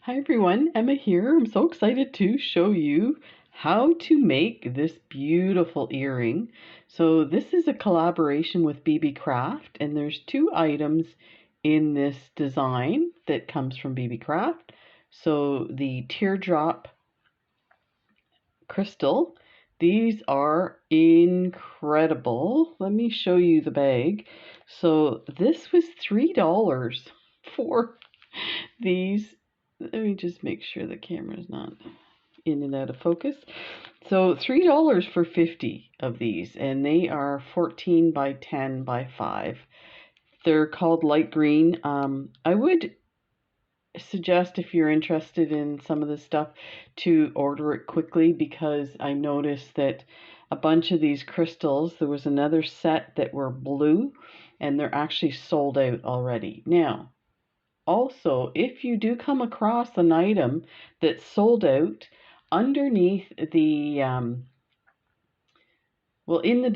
Hi everyone, Emma here. I'm so excited to show you how to make this beautiful earring. So this is a collaboration with Beebeecraft, and there's two items in this design that comes from Beebeecraft. So the Teardrop crystal, these are incredible. Let me show you the bag. So this was $3 for these. Let me just make sure the camera's not in and out of focus. So $3 for 50 of these, and they are 14 by 10 by 5. They're called light green. I would suggest, if you're interested in some of this stuff, to order it quickly, because I noticed that a bunch of these crystals, there was another set that were blue, and they're actually sold out already. Now, also, if you do come across an item that's sold out, underneath the, well, in the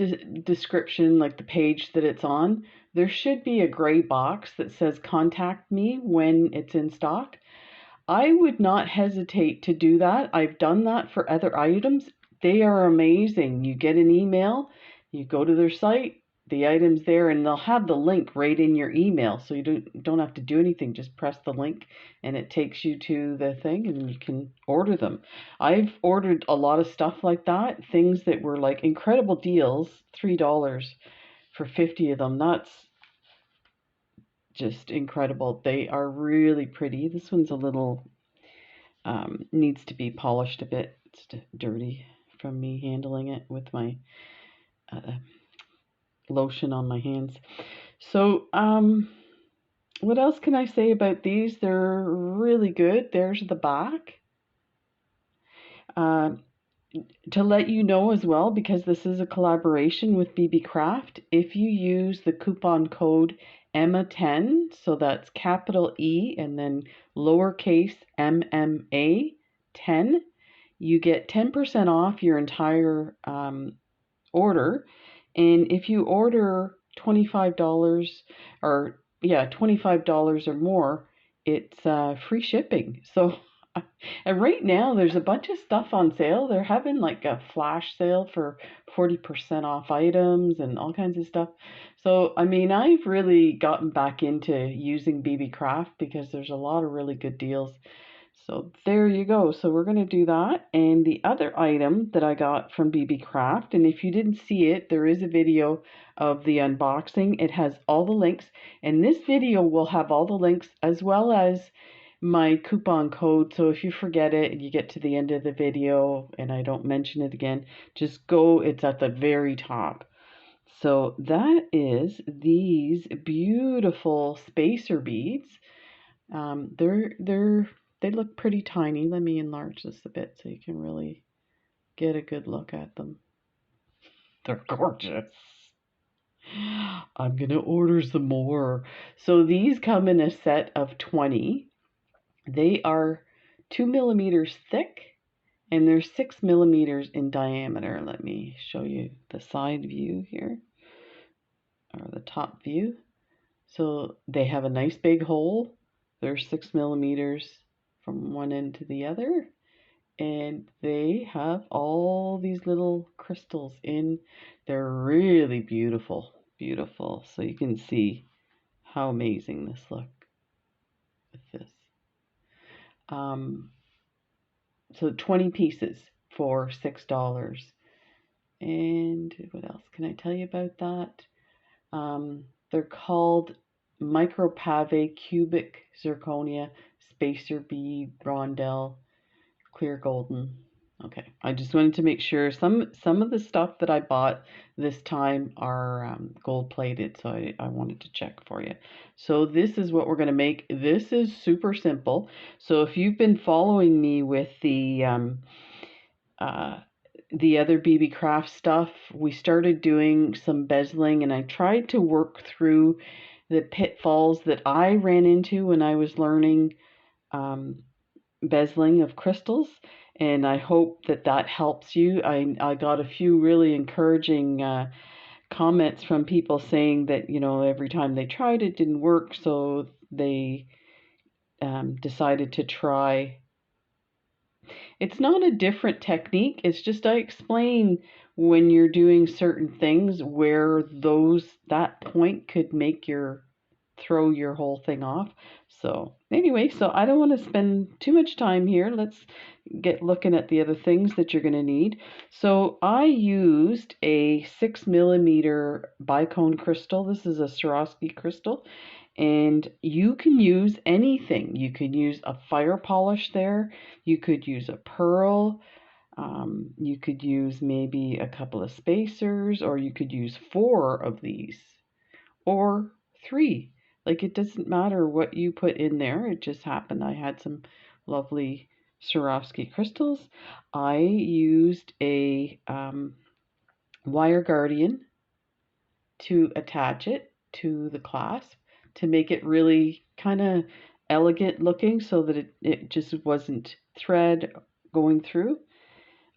description, like the page that it's on, there should be a gray box that says contact me when it's in stock. I would not hesitate to do that. I've done that for other items. They are amazing. You get an email, you go to their site, the item's there, and they'll have the link right in your email. So you don't have to do anything. Just press the link and it takes you to the thing and you can order them. I've ordered a lot of stuff like that, things that were like incredible deals, $3 for 50 of them. That's just incredible. They are really pretty. This one's a little needs to be polished a bit. It's dirty from me handling it with my lotion on my hands. So what else can I say about these? They're really good. There's the back. To let you know as well, because this is a collaboration with Beebeecraft, if you use the coupon code EMMA10, so that's capital E and then lowercase MMA 10, you get 10% off your entire order. And if you order $25 or $25 or more, it's free shipping. So and right now there's a bunch of stuff on sale. They're having like a flash sale for 40% off items and all kinds of stuff. So I mean, I've really gotten back into using Beebeecraft because there's a lot of really good deals. So there you go. So we're going to do that. And the other item that I got from Beebeecraft, and if you didn't see it, there is a video of the unboxing. It has all the links, and this video will have all the links as well as my coupon code. So if you forget it and you get to the end of the video and I don't mention it again, just go, it's at the very top. So that is these beautiful spacer beads. They look pretty tiny. Let me enlarge this a bit so you can really get a good look at them. They're gorgeous. I'm gonna order some more. So these come in a set of 20. They are 2 millimeters thick and they're 6 millimeters in diameter. Let me show you the side view here, or the top view. So they have a nice big hole. They're 6 millimeters from one end to the other, and they have all these little crystals in. They're really beautiful, beautiful. So you can see how amazing this look with this. So 20 pieces for $6. And what else can I tell you about that? They're called Micro Pave Cubic Zirconia Spacer Bead Rondelle Clear Golden. Okay, I just wanted to make sure. Some of the stuff that I bought this time are gold plated, so I wanted to check for you. So this is what we're going to make. This is super simple. So if you've been following me with the other Beebeecraft stuff, we started doing some bezeling, and I tried to work through the pitfalls that I ran into when I was learning bezeling of crystals, and I hope that that helps you. I got a few really encouraging comments from people saying that, you know, every time they tried it didn't work, so they decided to try. It's not a different technique, it's just I explain when you're doing certain things where that point could make your throw your whole thing off. So anyway, so I don't want to spend too much time here. Let's get looking at the other things that you're going to need. So I used a 6mm bicone crystal. This is a Swarovski crystal. And you can use anything. You can use a fire polish there. You could use a pearl. You could use maybe a couple of spacers, or you could use 4 of these, or 3. Like, it doesn't matter what you put in there. It just happened I had some lovely Swarovski crystals. I used a wire guardian to attach it to the clasp to make it really kind of elegant looking, so that it just wasn't thread going through.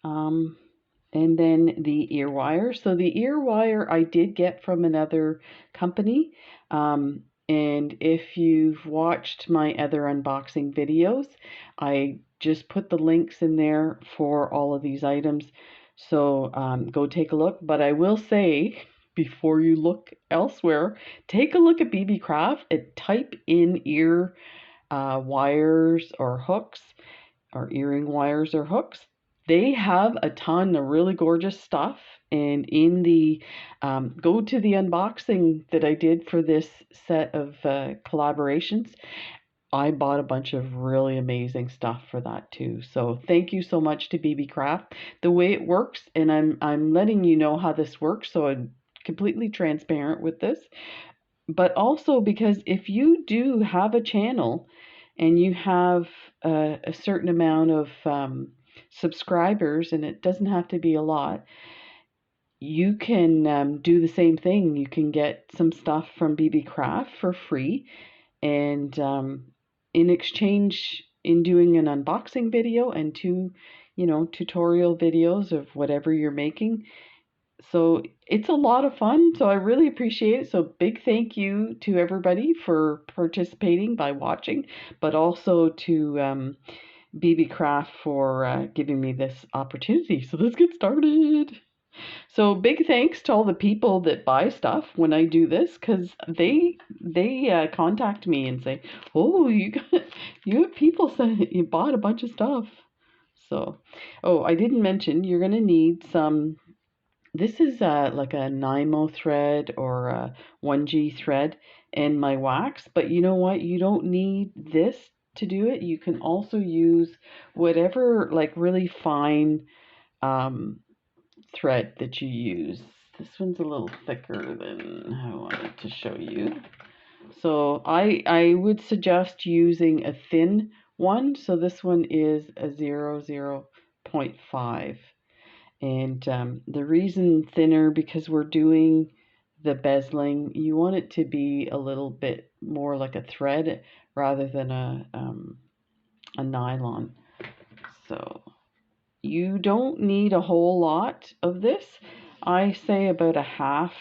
And then the ear wire. So the ear wire I did get from another company. And if you've watched my other unboxing videos, I just put the links in there for all of these items. So go take a look. But I will say, before you look elsewhere, take a look at Beebeecraft and type in ear wires or hooks, or earring wires or hooks. They have a ton of really gorgeous stuff. And in the go to the unboxing that I did for this set of collaborations, I bought a bunch of really amazing stuff for that too. So thank you so much to Beebeecraft. The way it works, and I'm letting you know how this works, so I'm completely transparent with this. But also, because if you do have a channel and you have a certain amount of subscribers, and it doesn't have to be a lot, you can do the same thing. You can get some stuff from Beebeecraft for free, and in exchange, in doing an unboxing video and 2, tutorial videos of whatever you're making. So it's a lot of fun. So I really appreciate it. So big thank you to everybody for participating by watching, but also to Beebeecraft for giving me this opportunity. So let's get started. So big thanks to all the people that buy stuff when I do this, because they contact me and say, "Oh, you have people saying that you bought a bunch of stuff." So, oh, I didn't mention you're gonna need some. This is like a Nymo thread or a 1G thread and my wax, but you know what? You don't need this to do it. You can also use whatever like really fine thread that you use. This one's a little thicker than I wanted to show you. So I would suggest using a thin one. So this one is a 0.5. And the reason thinner, because we're doing the bezeling, you want it to be a little bit more like a thread rather than a nylon. So you don't need a whole lot of this. I say about a half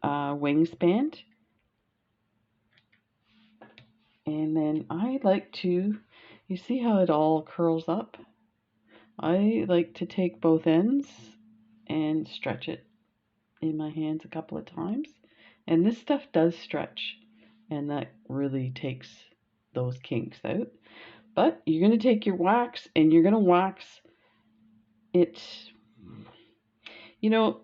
wingspan. And then I like to, you see how it all curls up? I like to take both ends and stretch it in my hands a couple of times. And this stuff does stretch, and that really takes those kinks out. But you're going to take your wax and you're going to wax it. You know,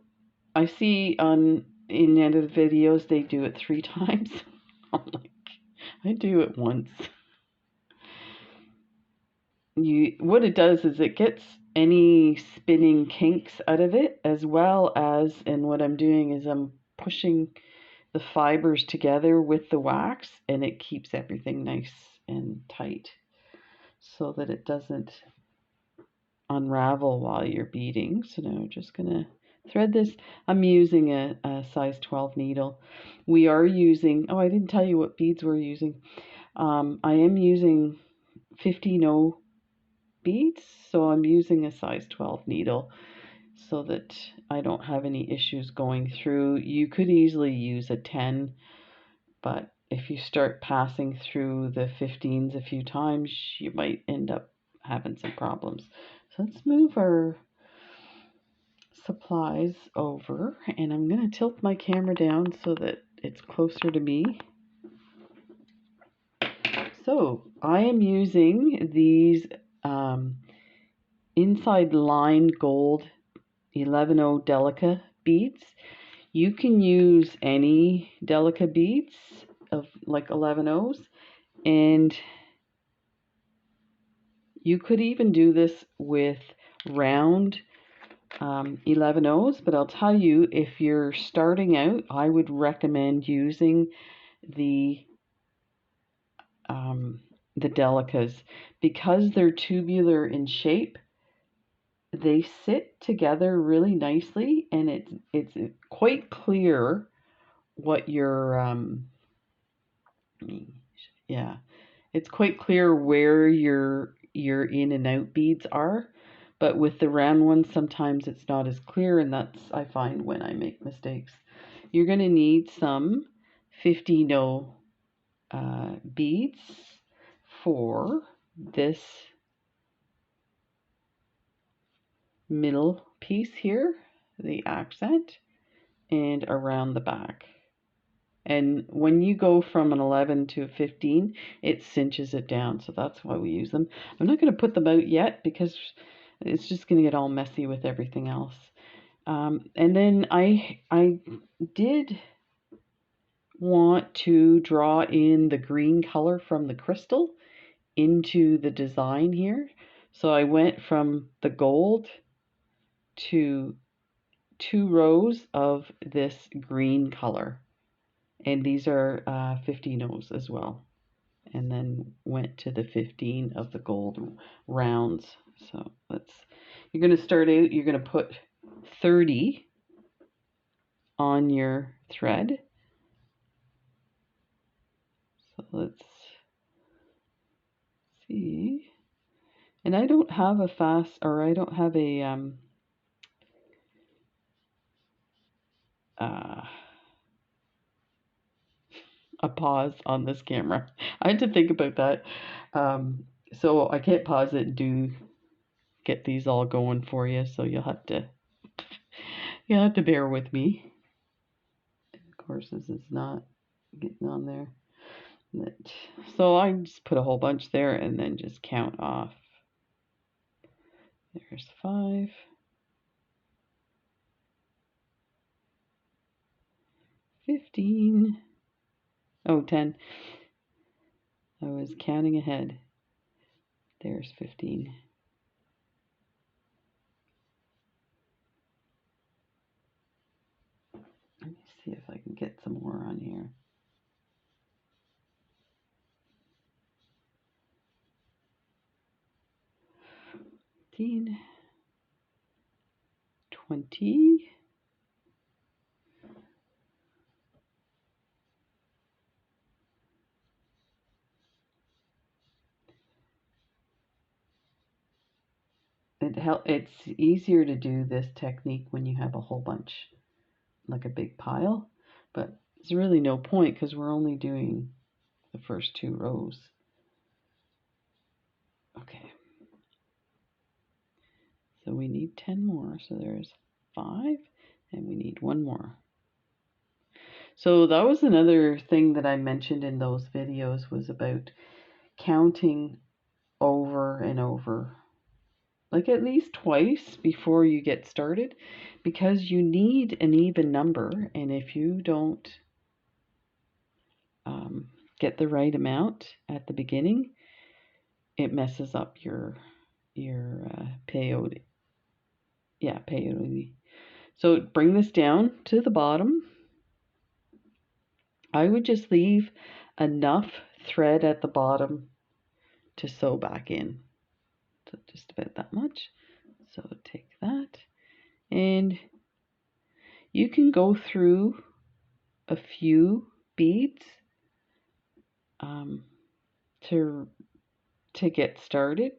I see in the end of the videos they do it 3 times. I'm like, I do it once. What it does is it gets any spinning kinks out of it, as well as, and what I'm doing is I'm pushing the fibers together with the wax, and it keeps everything nice and tight so that it doesn't unravel while you're beading. So now I'm just gonna thread this. I'm using a size 12 needle. We are using, oh, I didn't tell you what beads we're using. I am using 15-0 beads, so I'm using a size 12 needle so that I don't have any issues going through. You could easily use a 10, but if you start passing through the 15s a few times, you might end up having some problems. So let's move our supplies over, and I'm going to tilt my camera down so that it's closer to me. So I am using these inside lined gold 11-0 Delica beads. You can use any Delica beads of like 11-0s, and you could even do this with round 11-0s, but I'll tell you, if you're starting out, I would recommend using the Delicas because they're tubular in shape. They sit together really nicely, and it's quite clear what your yeah, it's quite clear where your in and out beads are. But with the round ones, sometimes it's not as clear, and that's, I find, when I make mistakes. You're going to need some 50-0 beads for this middle piece here, the accent, and around the back. And when you go from an 11 to a 15, it cinches it down, so that's why we use them. I'm not going to put them out yet because it's just going to get all messy with everything else. And then I did want to draw in the green color from the crystal into the design here. So I went from the gold to 2 rows of this green color. And these are 15-0s as well. And then went to the 15 of the gold rounds. So you're going to start out, you're going to put 30 on your thread. So let's see. And I don't have a I don't have a pause on this camera. I had to think about that. So I can't pause it and get these all going for you. So you'll have to bear with me. Of course, this is not getting on there. So I just put a whole bunch there and then just count off. There's 5. 15. Oh, 10. I was counting ahead. There's 15. Let me see if I can get some more on here. 15. 20. It's easier to do this technique when you have a whole bunch, like a big pile, but there's really no point because we're only doing the first 2 rows. Okay. So we need 10 more. So there's 5, and we need 1 more. So that was another thing that I mentioned in those videos, was about counting over and over, like at least twice before you get started, because you need an even number, and if you don't get the right amount at the beginning, it messes up your peyote. Yeah, peyote. So bring this down to the bottom. I would just leave enough thread at the bottom to sew back in. So just about that much. So take that, and you can go through a few beads to get started.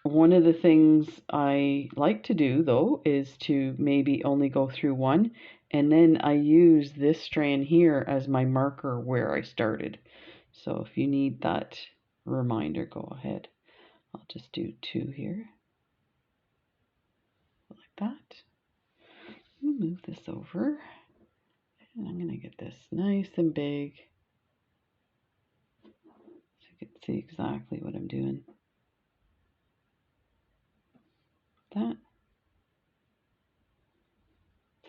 One of the things I like to do, though, is to maybe only go through one And then I use this strand here as my marker where I started. So if you need that reminder, go ahead. I'll just do 2 here, like that. Move this over, and I'm going to get this nice and big so you can see exactly what I'm doing. That.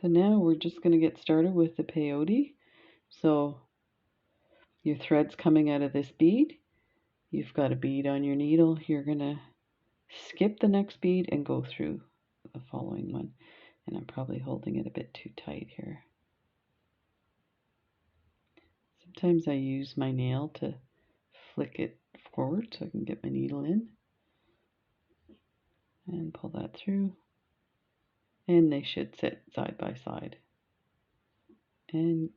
So now we're just going to get started with the peyote. So your thread's coming out of this bead. You've got a bead on your needle. You're going to skip the next bead and go through the following one. And I'm probably holding it a bit too tight here. Sometimes I use my nail to flick it forward so I can get my needle in. And pull that through. And they should sit side by side. And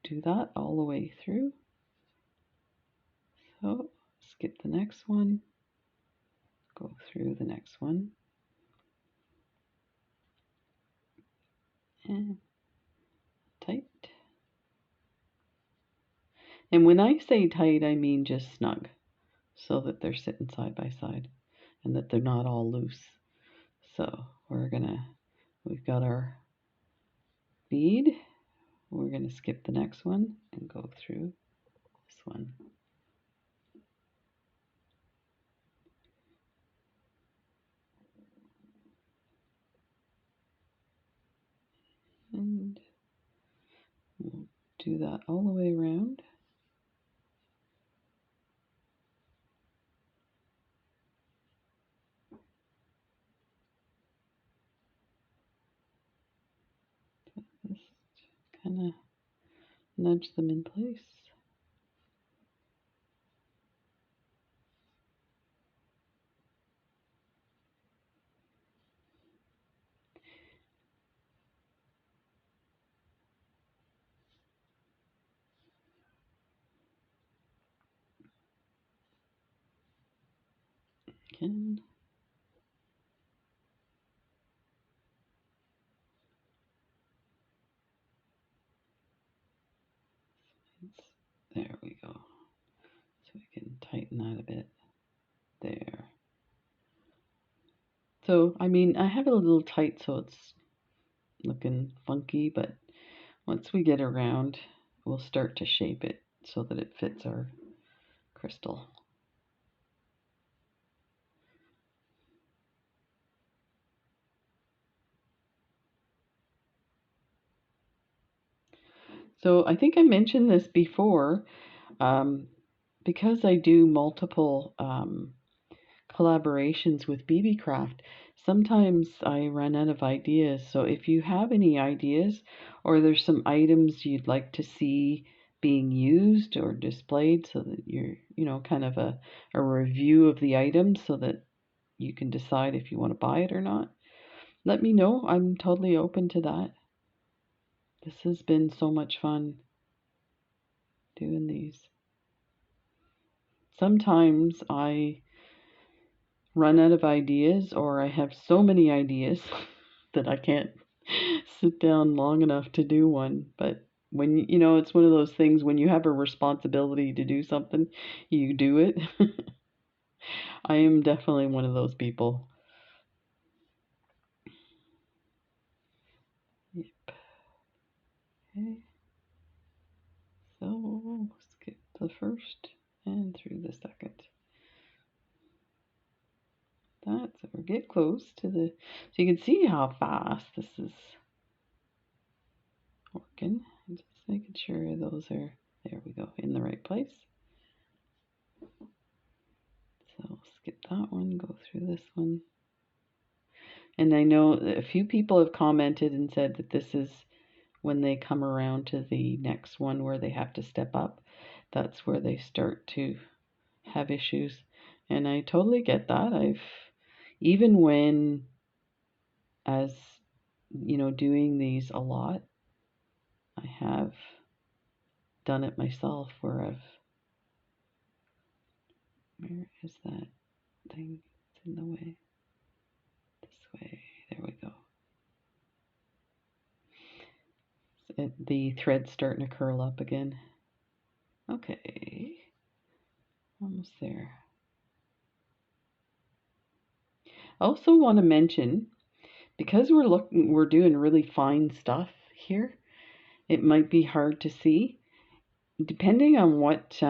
do that all the way through. So skip the next one. Go through the next one. And tight. And when I say tight, I mean just snug, so that they're sitting side by side and that they're not all loose. So we've got our bead. We're gonna skip the next one and go through this one. And we'll do that all the way around. Just kind of nudge them in place. Again. There we go. So we can tighten that a bit. There. So, I mean, I have it a little tight so it's looking funky, but once we get around, we'll start to shape it so that it fits our crystal. So I think I mentioned this before, because I do multiple collaborations with Beebeecraft, sometimes I run out of ideas. So if you have any ideas or there's some items you'd like to see being used or displayed so that you're, kind of a review of the item so that you can decide if you want to buy it or not, let me know. I'm totally open to that. This has been so much fun doing these. Sometimes I run out of ideas or I have so many ideas that I can't sit down long enough to do one. But when it's one of those things when you have a responsibility to do something, you do it. I am definitely one of those people. Yep. Okay. So skip the first and through the second. That, so we get close to the, so you can see how fast this is working. Just making sure those are, there we go, in the right place. So skip that one, go through this one. And I know a few people have commented and said that this is when they come around to the next one where they have to step up. That's where they start to have issues. And I totally get that. Even when, as doing these a lot, I have done it myself where where is that thing? It's in the way. This way. There we go. the thread's starting to curl up again. Okay, almost there. I also want to mention, because we're doing really fine stuff here, it might be hard to see. Depending on what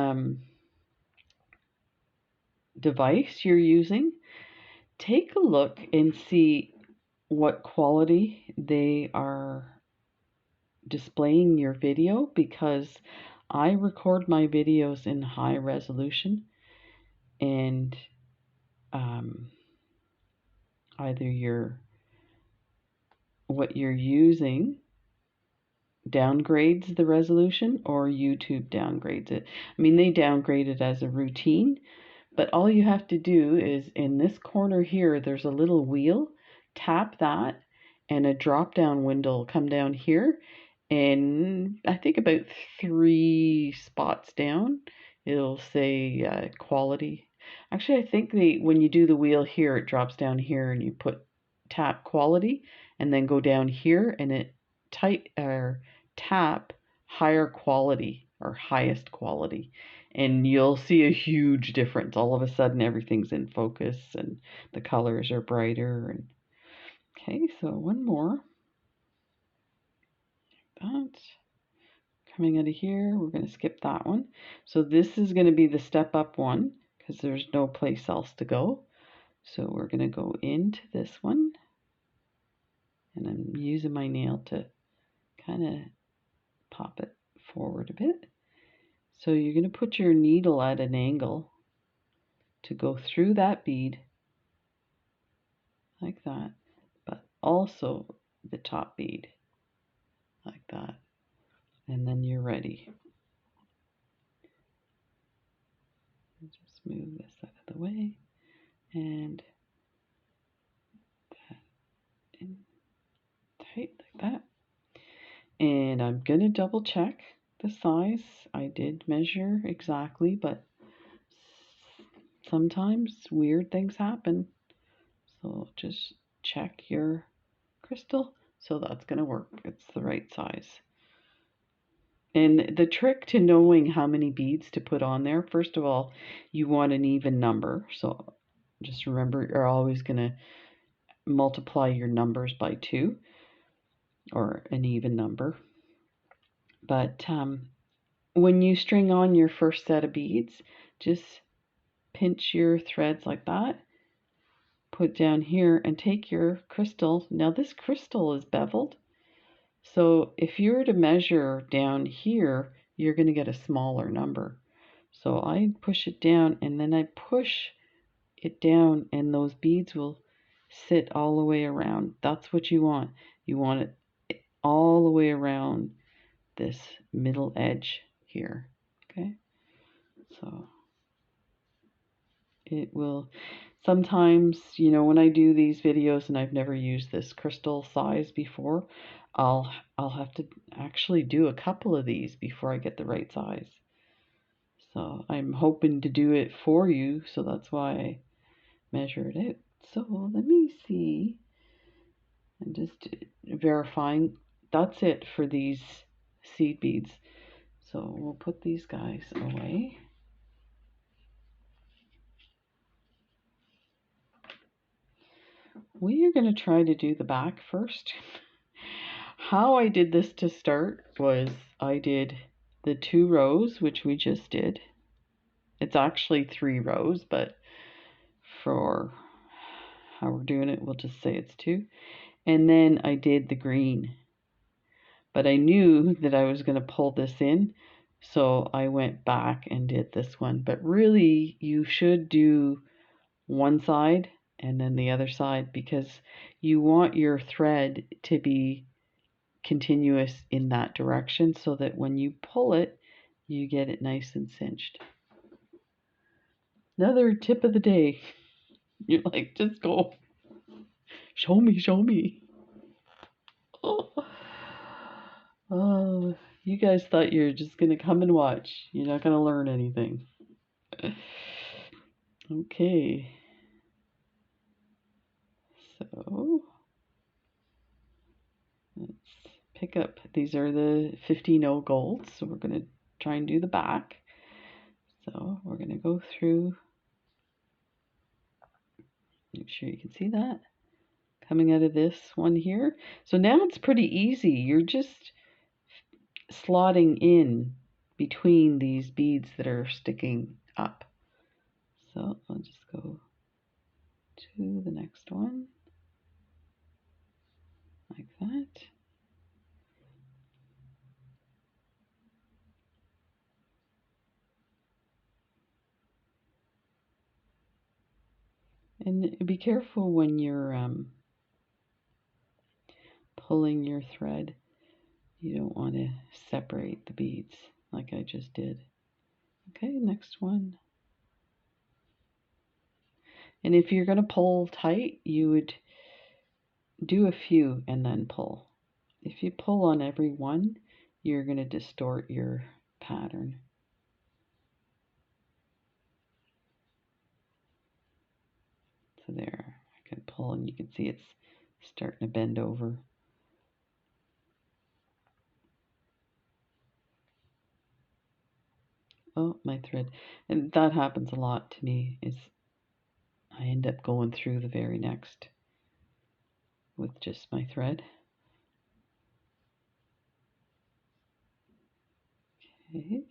device you're using, take a look and see what quality they are displaying your video, because I record my videos in high resolution, and either what you're using downgrades the resolution or YouTube downgrades it. I mean, they downgrade it as a routine, but all you have to do is in this corner here, there's a little wheel. Tap that and a drop down window will come down here, and I think about 3 spots down it'll say quality. Actually, I think when you do the wheel here, it drops down here and you tap quality and then go down here and it tap higher quality or highest quality, and you'll see a huge difference. All of a sudden everything's in focus and the colors are brighter. And okay, so one more. That coming out of here, we're going to skip that one. So this is going to be the step up one because there's no place else to go. So we're going to go into this one, and I'm using my nail to kind of pop it forward a bit. So you're going to put your needle at an angle to go through that bead like that, but also the top bead like that, and then you're ready. Just move this out of the way and that in tight like that. And I'm going to double check the size. I did measure exactly, but sometimes weird things happen. So just check your crystal. So that's going to work. It's the right size. And the trick to knowing how many beads to put on there, first of all, you want an even number. So just remember, you're always going to multiply your numbers by 2 or an even number. But when you string on your first set of beads, just pinch your threads like that, put down here, and take your crystal. Now this crystal is beveled, so if you were to measure down here, you're going to get a smaller number. So I push it down, and then I push it down, and those beads will sit all the way around. That's what you want. You want it all the way around this middle edge here. Okay, so it will sometimes, you know, when I do these videos and I've never used this crystal size before, I'll have to actually do a couple of these before I get the right size. So I'm hoping to do it for you, so that's why I measured it. So let me see. I'm just verifying. That's it for these seed beads. So we'll put these guys away. We are going to try to do the back first. How I did this to start was I did the 2 rows, which we just did. It's actually 3 rows, but for how we're doing it, we'll just say it's 2. And then I did the green. But I knew that I was going to pull this in, so I went back and did this one. But really, you should do one side and then the other side, because you want your thread to be continuous in that direction so that when you pull it, you get it nice and cinched. Another tip of the day. You're like, just go. Show me, show me. Oh, you guys thought you were just going to come and watch. You're not going to learn anything. Okay. So let's pick up, these are the 15.0 golds, so we're going to try and do the back. So we're going to go through, make sure you can see that, coming out of this one here. So now it's pretty easy. You're just slotting in between these beads that are sticking up. So I'll just go to the next one, like that. And be careful when you're pulling your thread. You don't want to separate the beads like I just did. Okay, next one. And if you're going to pull tight, you would do a few and then pull. If you pull on every one, you're going to distort your pattern. So there, I can pull and you can see it's starting to bend over. Oh, my thread. And that happens a lot to me, is I end up going through the very next with just my thread. Okay.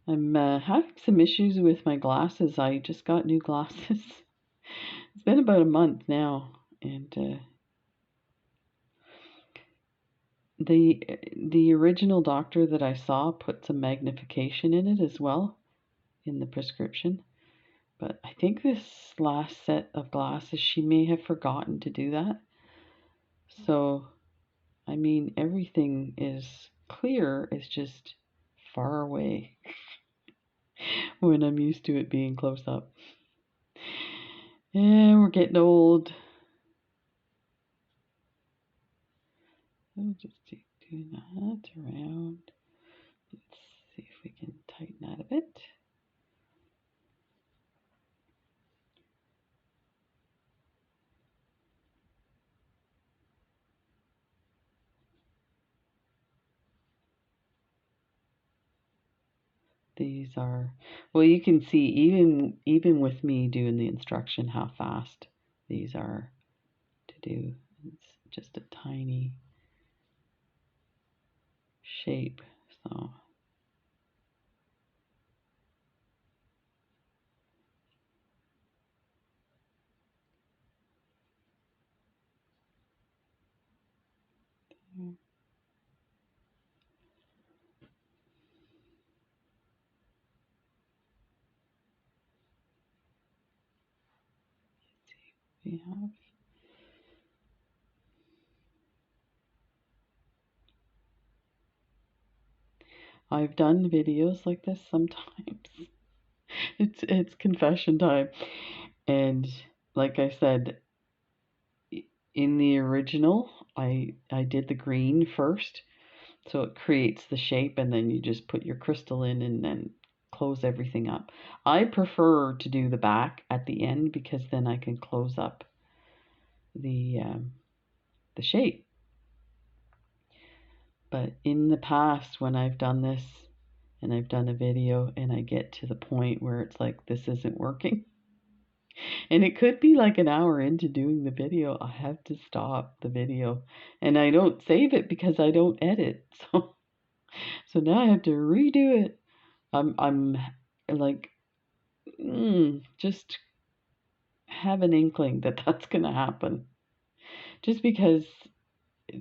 I'm having some issues with my glasses. I just got new glasses. It's been about a month now, and the original doctor that I saw put some magnification in it as well in the prescription. But I think this last set of glasses, she may have forgotten to do that. So, I mean, everything is clear. It's just far away when I'm used to it being close up. And we're getting old. I'll just keep doing that around. Let's see if we can tighten that a bit. These are, well, you can see even with me doing the instruction how fast these are to do. It's just a tiny shape, so we have. I've done videos like this sometimes. It's confession time. And like I said, in the original, I did the green first, so it creates the shape, and then you just put your crystal in and then close everything up. I prefer to do the back at the end because then I can close up the shape. But in the past, when I've done this and I've done a video and I get to the point where it's like, this isn't working, and it could be like an hour into doing the video, I have to stop the video, and I don't save it because I don't edit. So now I have to redo it. I'm like, just have an inkling that that's going to happen, just because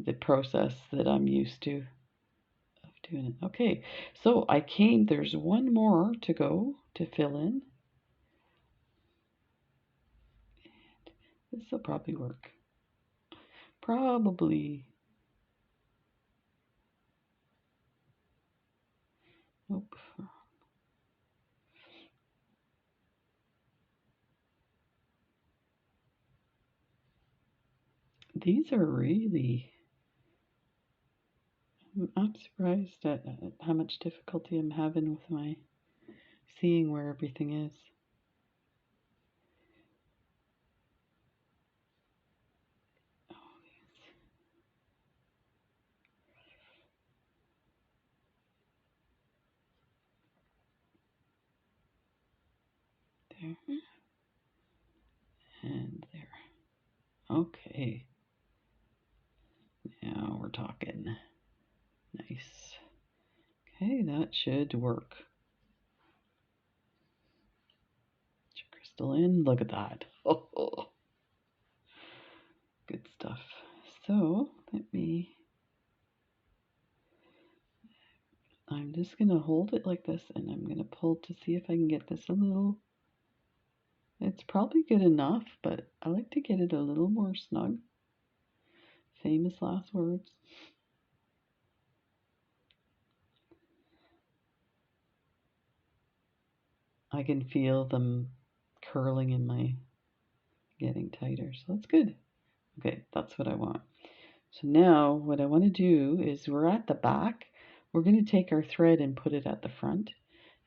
the process that I'm used to of doing it. Okay, so there's one more to go to fill in. This will probably work. Probably. Nope. These are really, I'm surprised at how much difficulty I'm having with my seeing where everything is. There. And there. Okay. Now we're talking. Nice. Okay, that should work. Put your crystal in. Look at that. Oh, good stuff. So I'm just going to hold it like this, and I'm going to pull to see if I can get this a little. It's probably good enough, but I like to get it a little more snug. Famous last words. I can feel them curling in my getting tighter, so that's good. Okay, that's what I want. So now what I want to do is we're at the back. We're going to take our thread and put it at the front,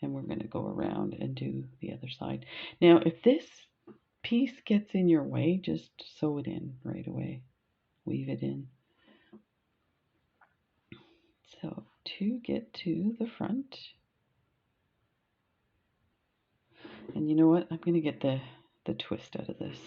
and we're going to go around and do the other side. Now, if this piece gets in your way, just sew it in right away. Weave it in. So to get to the front, and you know what? I'm going to get the twist out of this.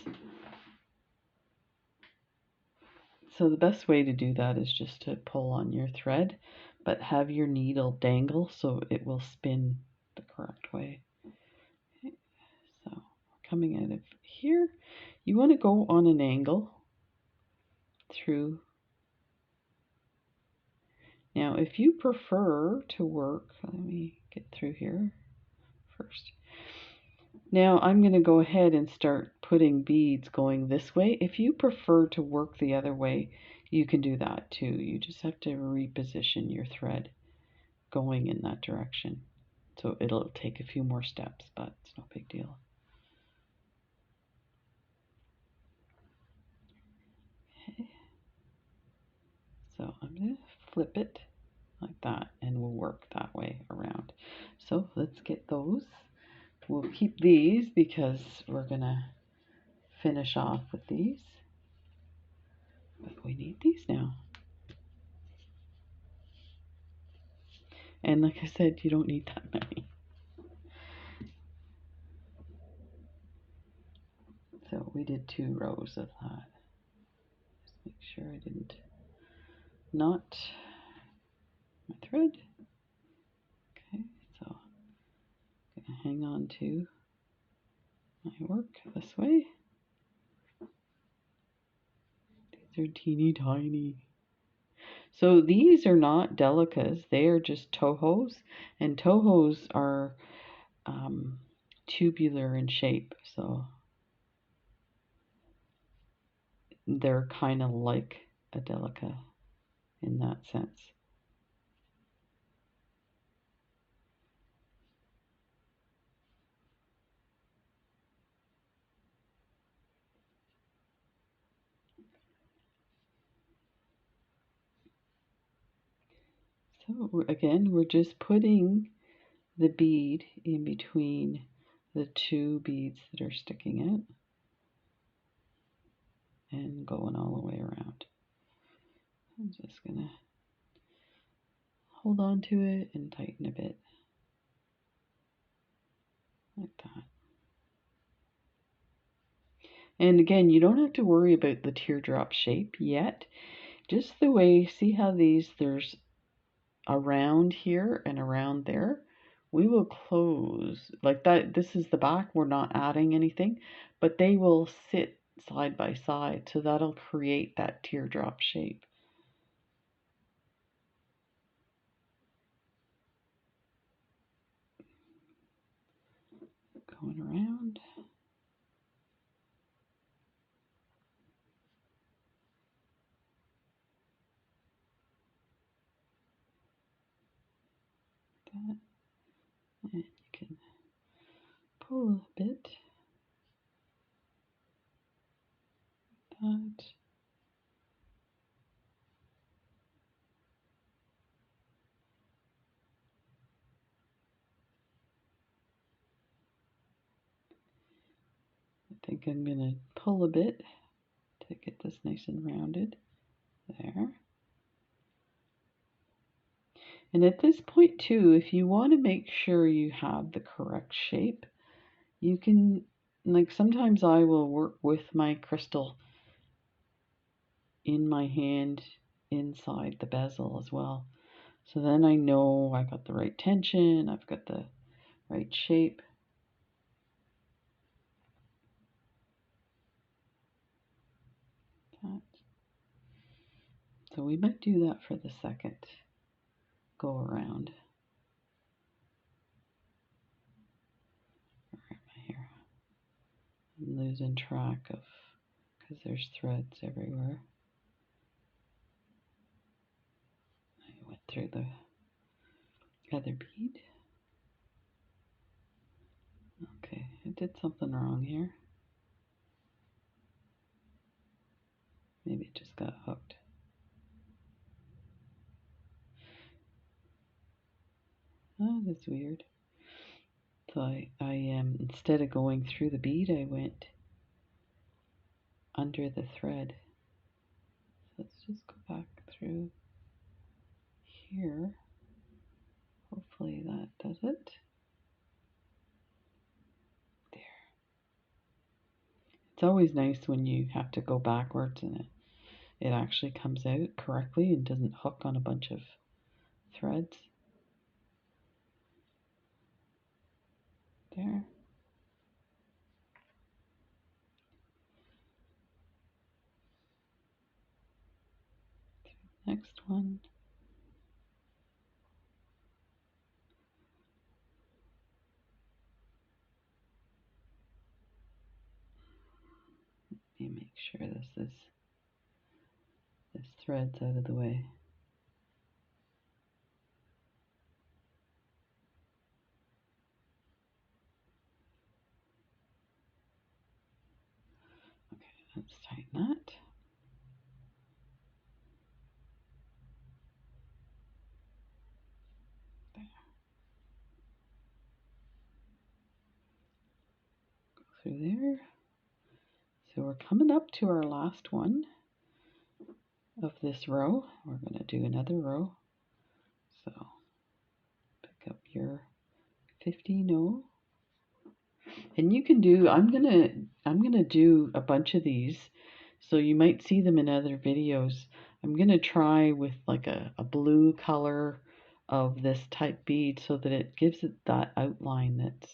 So the best way to do that is just to pull on your thread, but have your needle dangle so it will spin the correct way. Okay. So coming out of here, you want to go on an angle through. Now, if you prefer to work, let me get through here first. Now I'm going to go ahead and start putting beads going this way. If you prefer to work the other way, you can do that too. You just have to reposition your thread going in that direction. So it'll take a few more steps, but it's no big deal. Okay. So I'm going to flip it like that, and we'll work that way around. So let's get those. We'll keep these because we're going to finish off with these. But we need these now. And like I said, you don't need that many. So we did 2 rows of that. Just make sure I didn't knot my thread. Okay, so I'm going to hang on to my work this way. These are teeny tiny. So these are not delicas, they are just Tohos, and Tohos are tubular in shape, so they're kind of like a delica in that sense. So again, we're just putting the bead in between the 2 beads that are sticking out and going all the way around. I'm just gonna hold on to it and tighten a bit like that. And again, you don't have to worry about the teardrop shape yet. Just the way, see how there's around here and around there. We will close like that. This is the back. We're not adding anything, but they will sit side by side. So that'll create that teardrop shape. Going around. That. And you can pull a bit. That. I think I'm going to pull a bit to get this nice and rounded. There. And at this point too, if you want to make sure you have the correct shape, you can, like sometimes I will work with my crystal in my hand inside the bezel as well. So then I know I got the right tension, I've got the right shape. So we might do that for the second go around. Here, I'm losing track of, because there's threads everywhere. I went through the other bead. Okay, I did something wrong here. Maybe it just got hooked. Oh, that's weird. So I instead of going through the bead, I went under the thread. So let's just go back through here. Hopefully that does it. There. It's always nice when you have to go backwards and it actually comes out correctly and doesn't hook on a bunch of threads. There. Next one. Let me make sure this thread's out of the way. Okay, let's tighten that. There. Go through there. So we're coming up to our last one of this row. We're going to do another row. So pick up your 50 and you can do, I'm gonna do a bunch of these, so you might see them in other videos. I'm gonna try with like a blue color of this type bead so that it gives it that outline that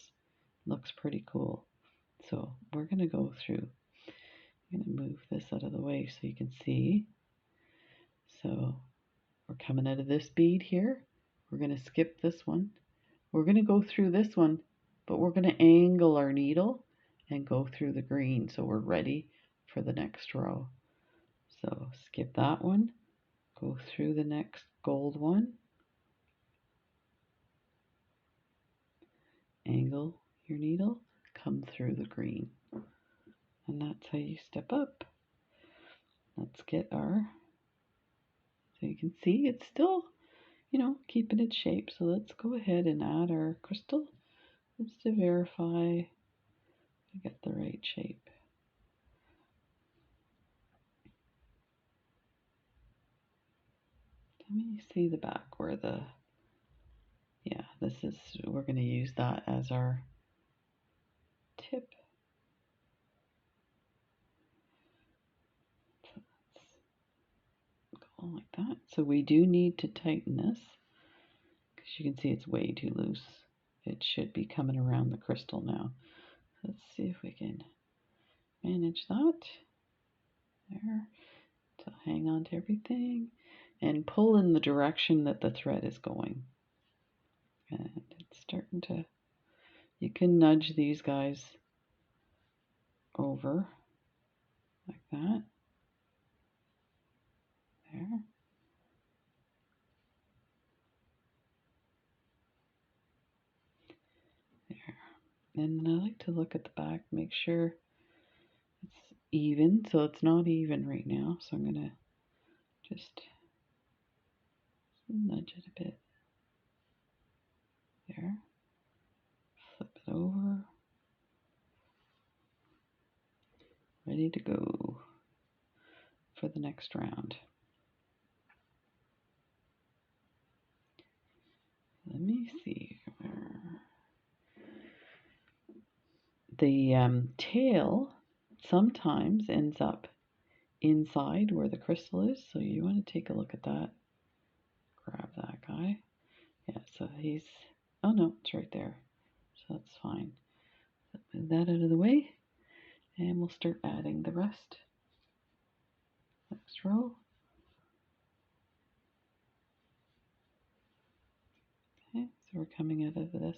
looks pretty cool. So we're gonna go through. I'm gonna move this out of the way so you can see. So we're coming out of this bead here. We're gonna skip this one. We're gonna go through this one, but we're gonna angle our needle and go through the green so we're ready for the next row. So skip that one, go through the next gold one, angle your needle, come through the green. And that's how you step up. Let's get our, so you can see it's still, keeping its shape. So let's go ahead and add our crystal just to verify we get the right shape. Let me see the back where the, yeah, we're going to use that as our tip. So let's go like that. So we do need to tighten this because you can see it's way too loose. It should be coming around the crystal now. Let's see if we can manage that. There. So hang on to everything and pull in the direction that the thread is going. And it's starting to, you can nudge these guys over like that. There. There. And I like to look at the back, make sure it's even. So it's not even right now. So I'm going to just nudge it a bit. There. Flip it over. Ready to go for the next round. Let me see. the tail sometimes ends up inside where the crystal is, so you want to take a look at that. Grab that guy. Yeah, so he's, oh no, it's right there, so that's fine. Move that out of the way, and we'll start adding the rest. Next row. Okay, so we're coming out of this.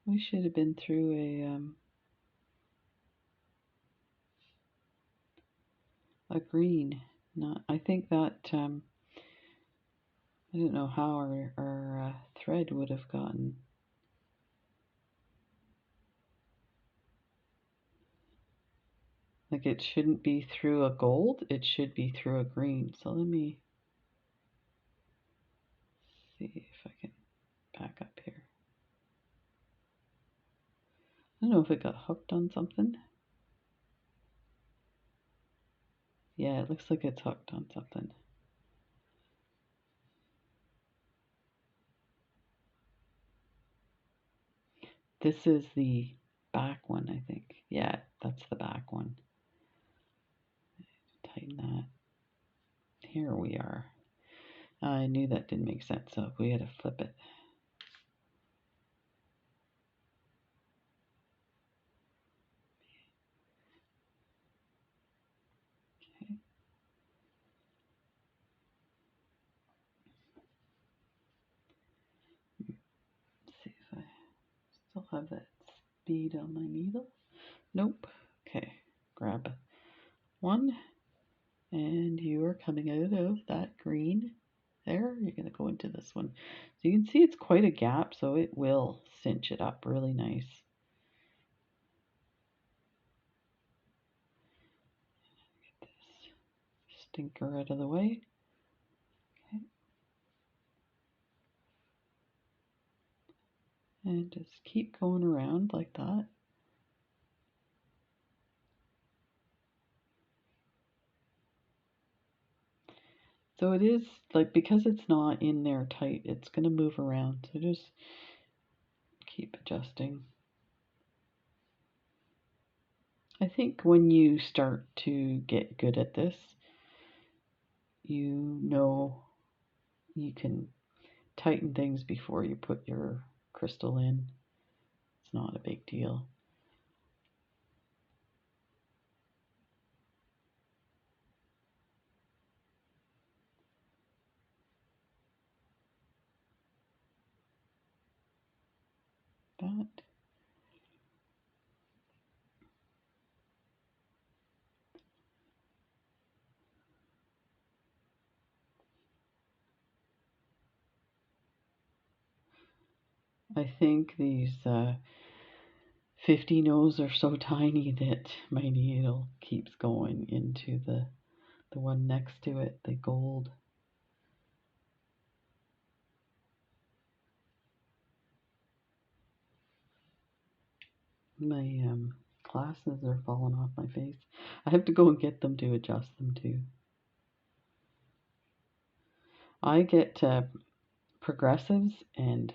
We should have been through a green. Not, I think that I don't know how our thread would have gotten. Like, it shouldn't be through a gold, it should be through a green. So let me see if I can back up here. I don't know if it got hooked on something. Yeah, it looks like it's hooked on something. This is the back one, I think. Yeah, that's the back one. Tighten that. Here we are. I knew that didn't make sense, so we had to flip it. Okay. Let's see if I still have that bead on my needle. Nope. Okay, grab one, and you are coming out of that green there. You're going to go into this one. So you can see it's quite a gap, so it will cinch it up really nice. Get this stinker out of the way. Okay. And just keep going around like that. So it is, like, because it's not in there tight, it's going to move around. So just keep adjusting. I think when you start to get good at this, you know you can tighten things before you put your crystal in. It's not a big deal. That. I think these 50 Nos are so tiny that my needle keeps going into the one next to it, the gold. My glasses are falling off my face. I have to go and get them to adjust them too. I get progressives and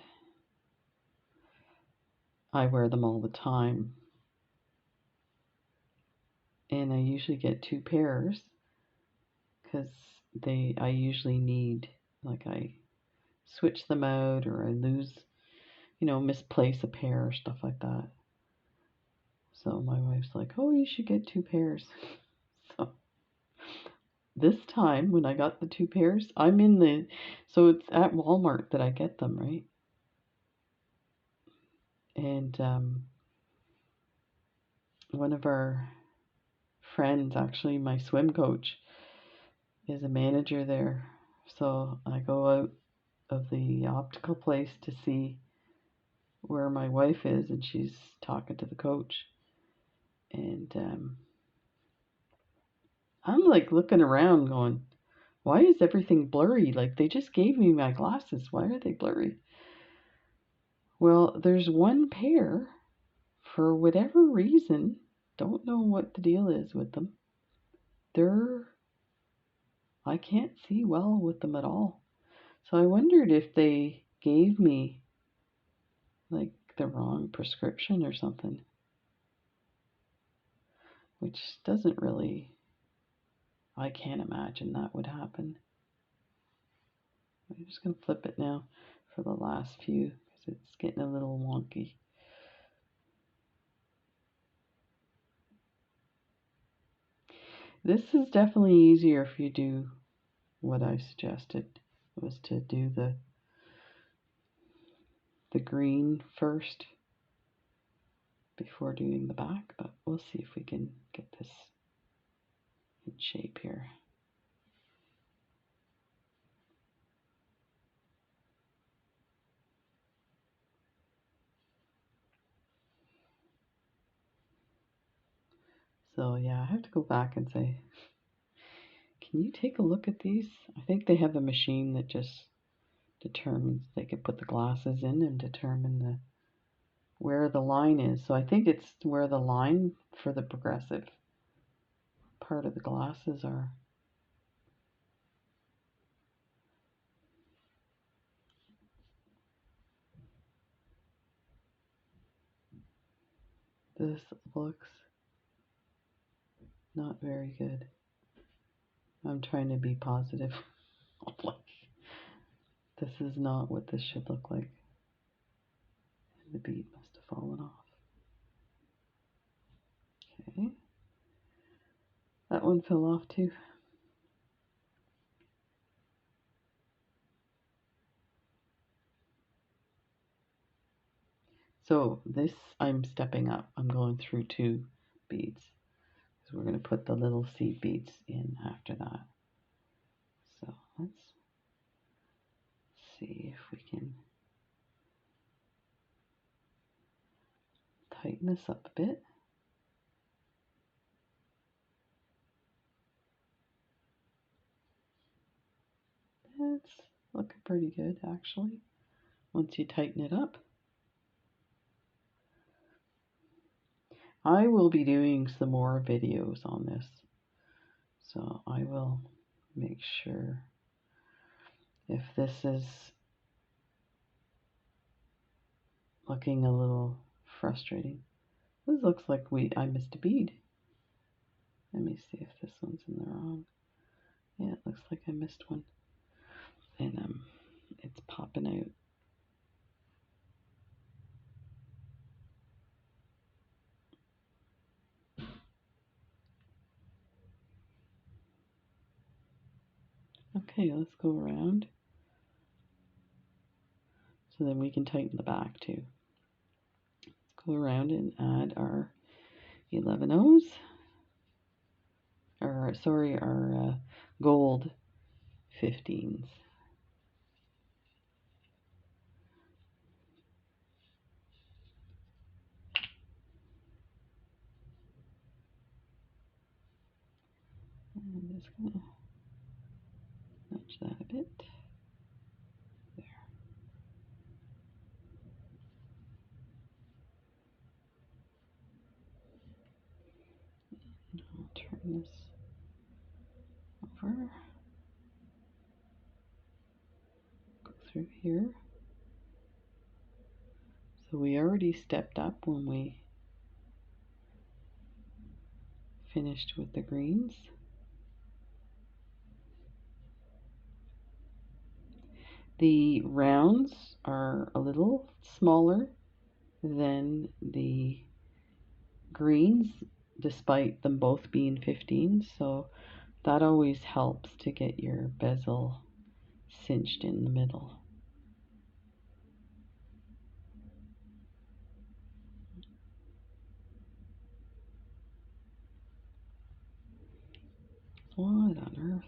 I wear them all the time. And I usually get 2 pairs because I usually need, like, I switch them out or I lose, misplace a pair or stuff like that. So my wife's like, oh, you should get 2 pairs. So this time when I got the 2 pairs, so it's at Walmart that I get them, right? And one of our friends, actually my swim coach, is a manager there. So I go out of the optical place to see where my wife is, and she's talking to the coach. And I'm like looking around going, why is everything blurry? Like, they just gave me my glasses. Why are they blurry? Well, there's one pair, for whatever reason, don't know what the deal is with them. I can't see well with them at all. So I wondered if they gave me like the wrong prescription or something, which doesn't really, I can't imagine that would happen. I'm just going to flip it now for the last few because it's getting a little wonky. This is definitely easier if you do what I suggested, was to do the green first before doing the back, but we'll see if we can get this in shape here. So yeah, I have to go back and say, can you take a look at these? I think they have a machine that just determines, they could put the glasses in and determine where the line is. So I think it's where the line for the progressive part of the glasses are. This looks not very good. I'm trying to be positive. This is not what this should look like. The bead must have fallen off. Okay. That one fell off too. So this, I'm stepping up. I'm going through 2 beads. So we're going to put the little seed beads in after that. So let's see if we can tighten this up a bit. It's looking pretty good actually, once you tighten it up. I will be doing some more videos on this, so I will make sure. If this is looking a little frustrating, this looks like I missed a bead. Let me see if this one's in the wrong. Yeah, it looks like I missed one, and it's popping out. Okay, let's go around. So then we can tighten the back too. Let's go around and add our 11 O's. Or sorry, our gold 15s. I'm just gonna nudge that a bit. There. And I'll turn this over. Go through here. So we already stepped up when we finished with the greens. The rounds are a little smaller than the greens, despite them both being 15, so that always helps to get your bezel cinched in the middle. What on earth?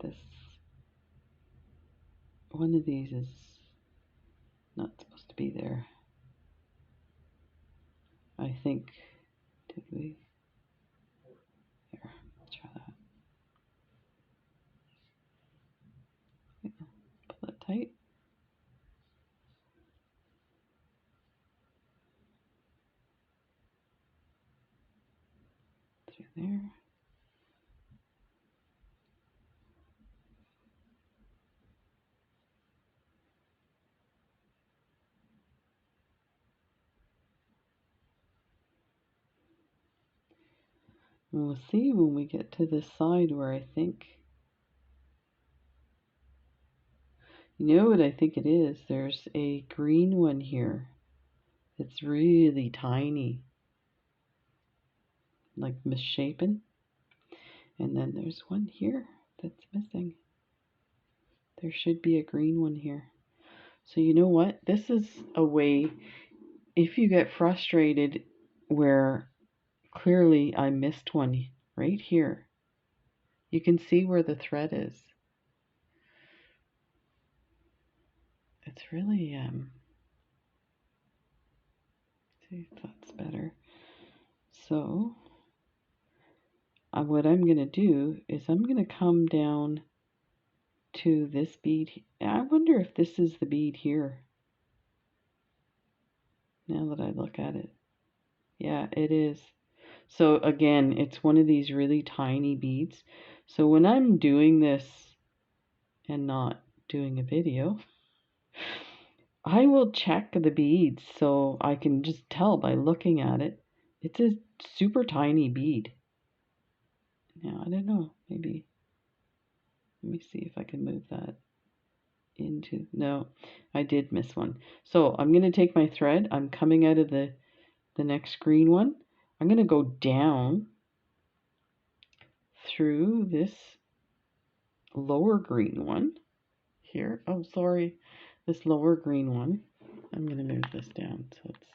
This one of these is not supposed to be there. I think, did we? Here, let's try that. Yeah, pull it tight. through there. And we'll see when we get to this side where I think, you know what I think it is? There's a green one here. It's really tiny, like misshapen. And then there's one here that's missing. There should be a green one here. So you know what? This is a way, if you get frustrated where clearly I missed one right here, you can see where the thread is. It's really, see if that's better. So what I'm going to do is I'm going to come down to this bead. I wonder if this is the bead here. Now that I look at it. Yeah, it is. So again, it's one of these really tiny beads. So when I'm doing this and not doing a video, I will check the beads so I can just tell by looking at it. It's a super tiny bead. Now, I don't know, maybe, let me see if I can move that into, no, I did miss one. So I'm going to take my thread. I'm coming out of the next green one. I'm going to go down through this lower green one here. Oh, sorry, this lower green one. I'm going to move this down so it's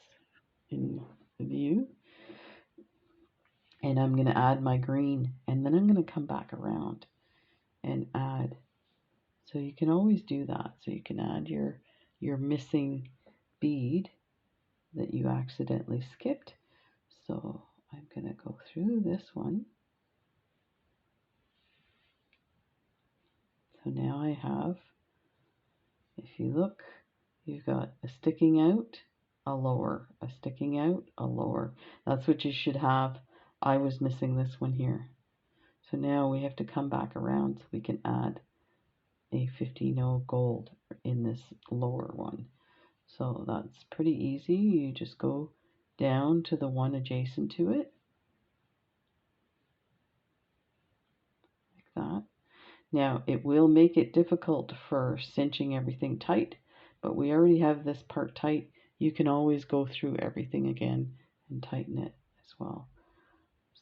in view. And I'm going to add my green, and then I'm going to come back around and add. So you can always do that. So you can add your missing bead that you accidentally skipped. So I'm going to go through this one. So now I have, if you look, you've got a sticking out, a lower, a sticking out, a lower. That's what you should have. I was missing this one here. So now we have to come back around so we can add a 15-0 gold in this lower one. So that's pretty easy. You just go down to the one adjacent to it, like that. Now it will make it difficult for cinching everything tight, but we already have this part tight. You can always go through everything again and tighten it as well.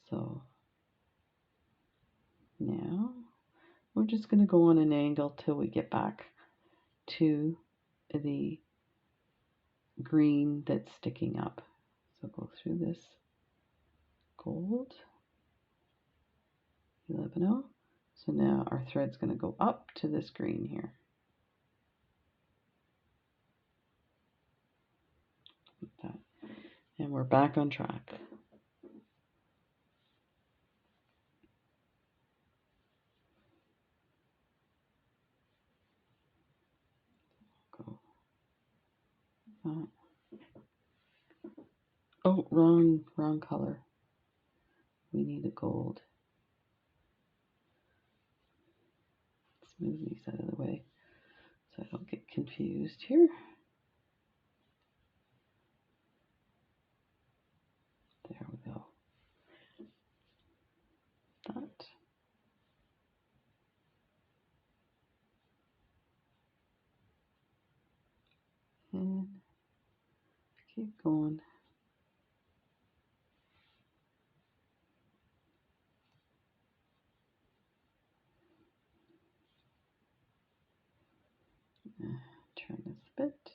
So now we're just going to go on an angle till we get back to the green that's sticking up. So go through this gold, 11-0. So now our thread's going to go up to this green here. Like that. And we're back on track. Go. Oh, wrong color. We need a gold. Let's move these out of the way so I don't get confused here. There we go. That. And keep going. Turn this a bit.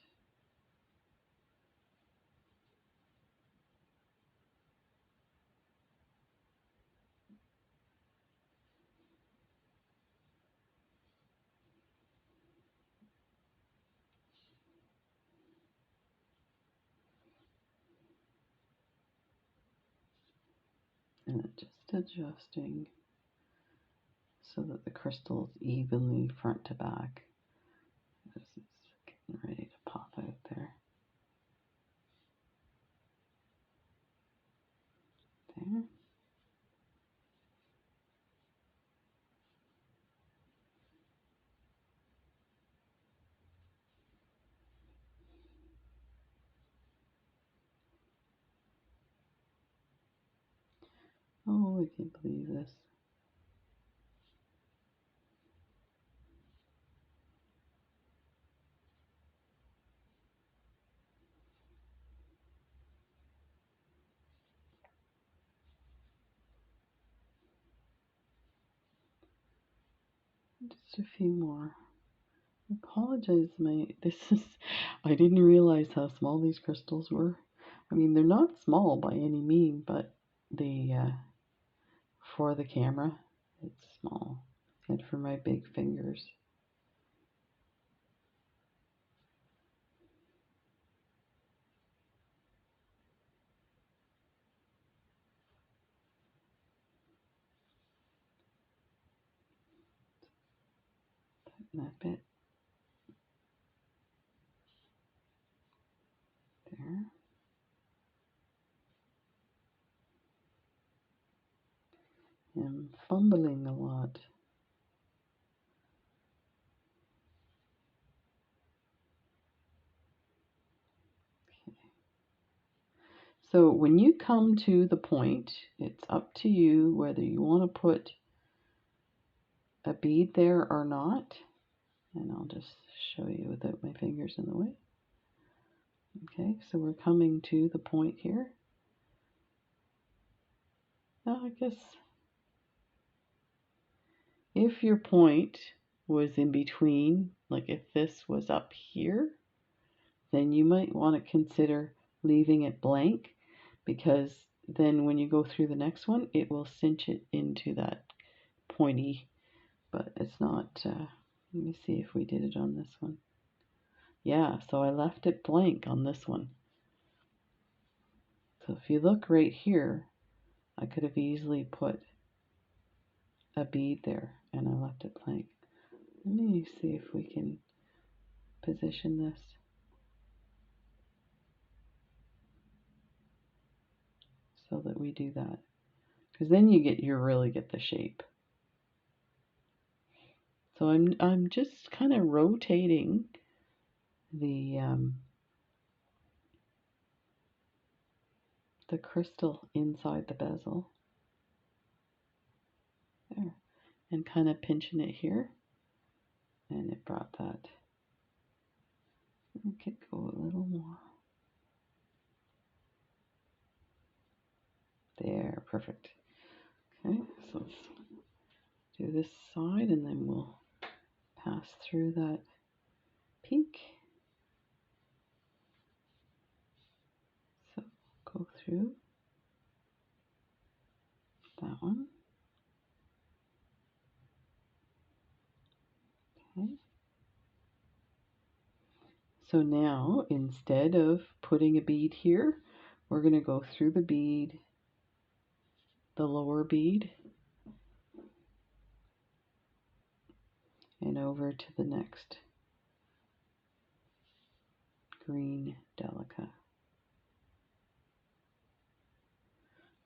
And just adjusting so that the crystal is evenly front to back. This is getting ready to pop out there. There. Oh, I can't believe this. Just a few more. I apologize, I didn't realize how small these crystals were. I mean, they're not small by any mean, but for the camera, it's small. And for my big fingers. That bit there. I'm fumbling a lot. Okay. So when you come to the point, it's up to you whether you want to put a bead there or not. And I'll just show you without my fingers in the way. Okay, so we're coming to the point here. Now, I guess if your point was in between, like if this was up here, then you might want to consider leaving it blank, because then when you go through the next one, it will cinch it into that pointy, but it's not, let me see if we did it on this one. Yeah, so I left it blank on this one. So if you look right here, I could have easily put a bead there, and I left it blank. Let me see if we can position this so that we do that, because then you really get the shape. So I'm just kind of rotating the crystal inside the bezel there, and kind of pinching it here, and it brought that. We could go a little more. There, perfect. Okay, so let's do this side, and then we'll pass through that pink. So go through that one. Okay. So now, instead of putting a bead here, we're going to go through the bead, the lower bead, and over to the next green delica,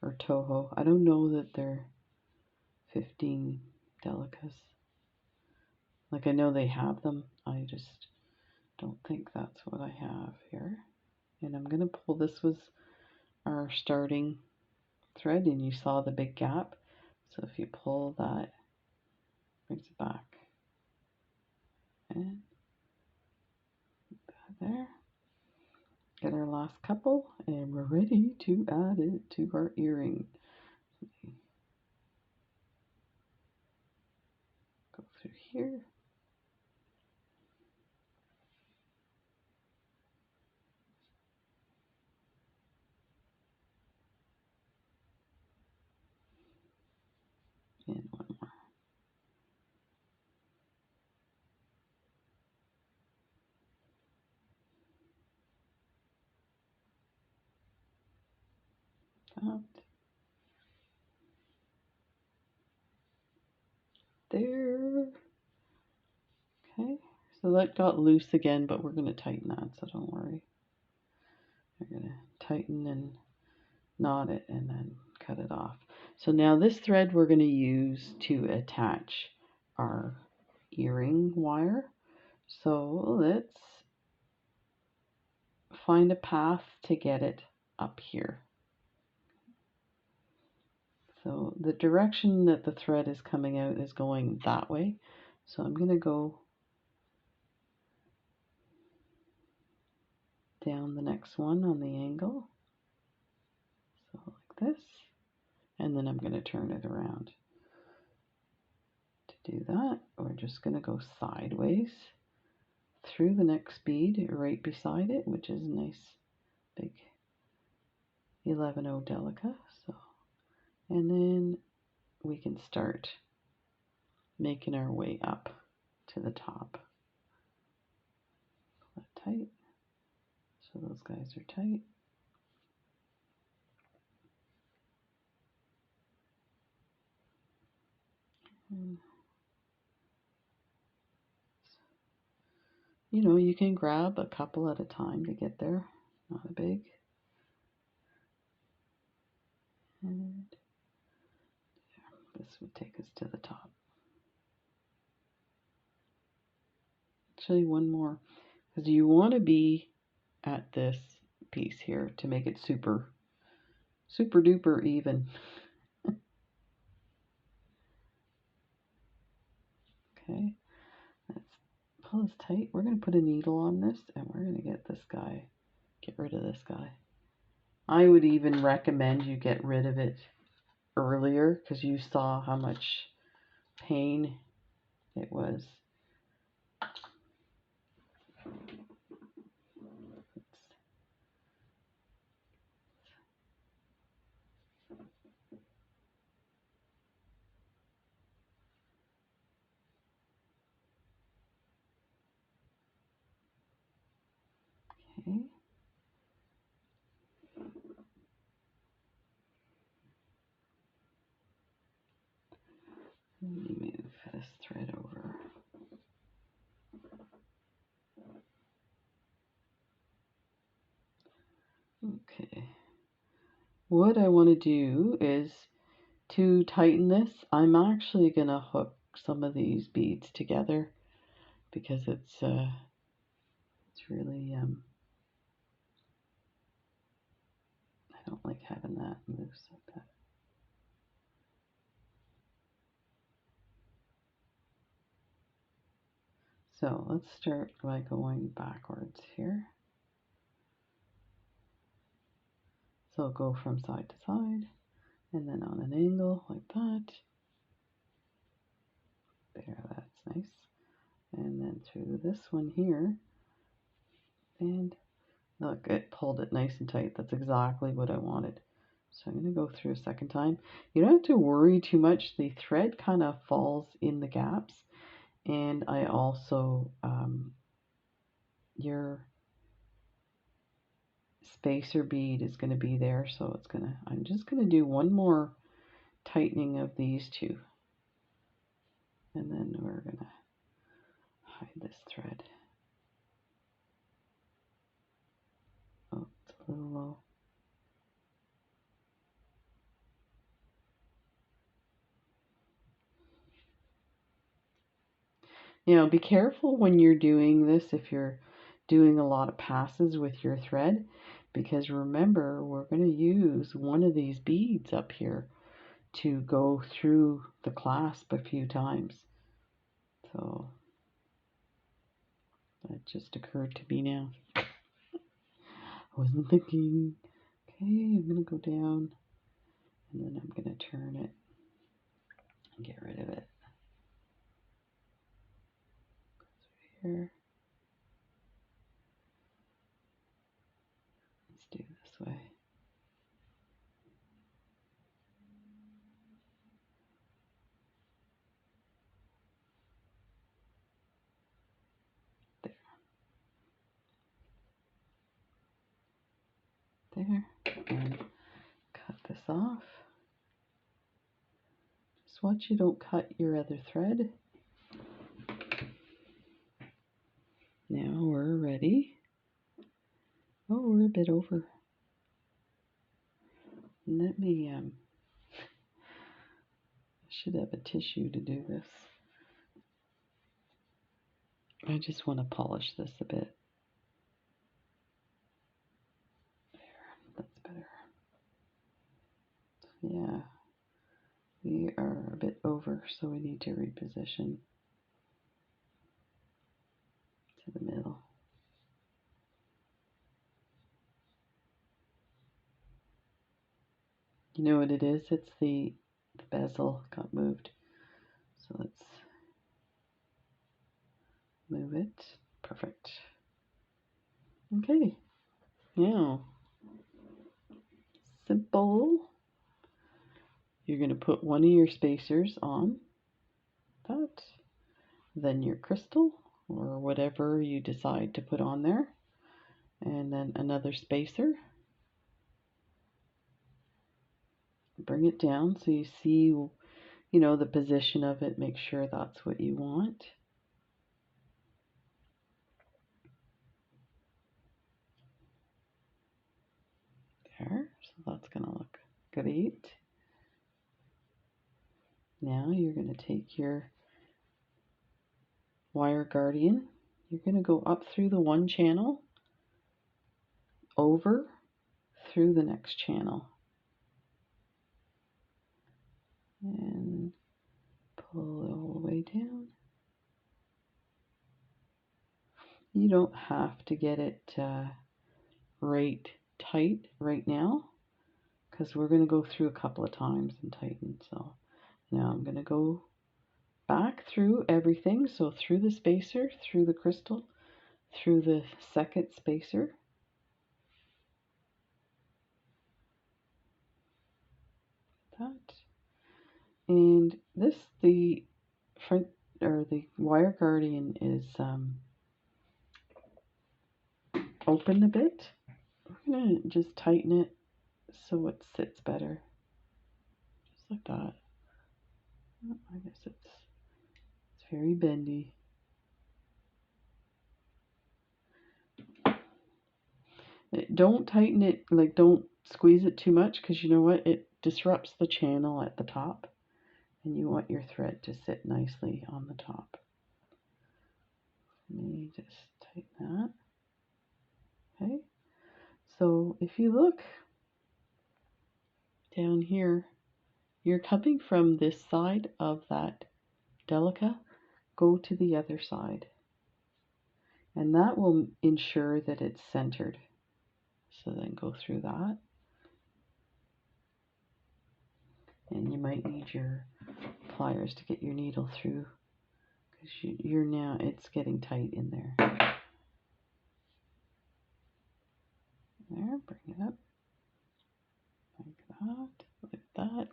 or toho. I don't know that they're 15 delicas. Like, I know they have them, I just don't think that's what I have here. And I'm going to pull, this was our starting thread, and you saw the big gap. So if you pull that, brings it back. And that there. Get our last couple, and we're ready to add it to our earring. Go through here. And one more. That. There. Okay, so that got loose again, but we're going to tighten that, so don't worry. We're going to tighten and knot it and then cut it off. So now this thread we're going to use to attach our earring wire. So let's find a path to get it up here. So the direction that the thread is coming out is going that way. So I'm going to go down the next one on the angle. So like this. And then I'm going to turn it around. To do that, we're just going to go sideways through the next bead right beside it, which is a nice big 11-0 delica. So, and then we can start making our way up to the top. Pull it tight. So those guys are tight. And, you know, you can grab a couple at a time to get there. Not a big. And this would take us to the top. Actually, one more. Because you want to be at this piece here to make it super duper even. Okay, let's pull this tight. We're going to put a needle on this and we're going to get rid of this guy. I would even recommend you get rid of it earlier because you saw how much pain it was. Okay. Let me move this thread over. Okay. What I want to do is to tighten this, I'm actually going to hook some of these beads together because it's really I don't like having that loose like that. So let's start by going backwards here. So go from side to side and then on an angle like that. There, that's nice. And then through this one here. And look, it pulled it nice and tight. That's exactly what I wanted. So I'm going to go through a second time. You don't have to worry too much. The thread kind of falls in the gaps. And I also, your spacer bead is going to be there. So it's going to, I'm just going to do one more tightening of these two. And then we're going to hide this thread. Oh, it's a little low. You know, be careful when you're doing this if you're doing a lot of passes with your thread, because remember, we're going to use one of these beads up here to go through the clasp a few times. So that just occurred to me now. I wasn't thinking. Okay, I'm going to go down and then I'm going to turn it and get rid of it. Here. Let's do it this way. There, and cut this off. Just watch you don't cut your other thread. Now we're ready. Oh, we're a bit over. Let me, I should have a tissue to do this. I just want to polish this a bit. There, that's better. Yeah. We are a bit over, so we need to reposition to the middle. You know what it is? It's the bezel got moved. So let's move it. Perfect. Okay. Now, simple. You're going to put one of your spacers on that, then your crystal or whatever you decide to put on there, and then another spacer. Bring it down so you see, you know, the position of it. Make sure that's what you want. There, so that's going to look great. Now you're going to take your wire guardian. You're going to go up through the one channel, over through the next channel, and pull it all the way down. You don't have to get it right tight right now, because we're going to go through a couple of times and tighten. So now I'm going to go back through everything, so through the spacer, through the crystal, through the second spacer, that, and this, the front or the wire guardian is open a bit. We're going to just tighten it so it sits better, just like that. I guess it's very bendy. Don't tighten it, like don't squeeze it too much, because you know what, it disrupts the channel at the top, and you want your thread to sit nicely on the top. Let me just tighten that. Okay, so if you look down here, you're coming from this side of that delica, go to the other side, and that will ensure that it's centered. So then go through that, and you might need your pliers to get your needle through, because you're now, it's getting tight in there. There, bring it up like that,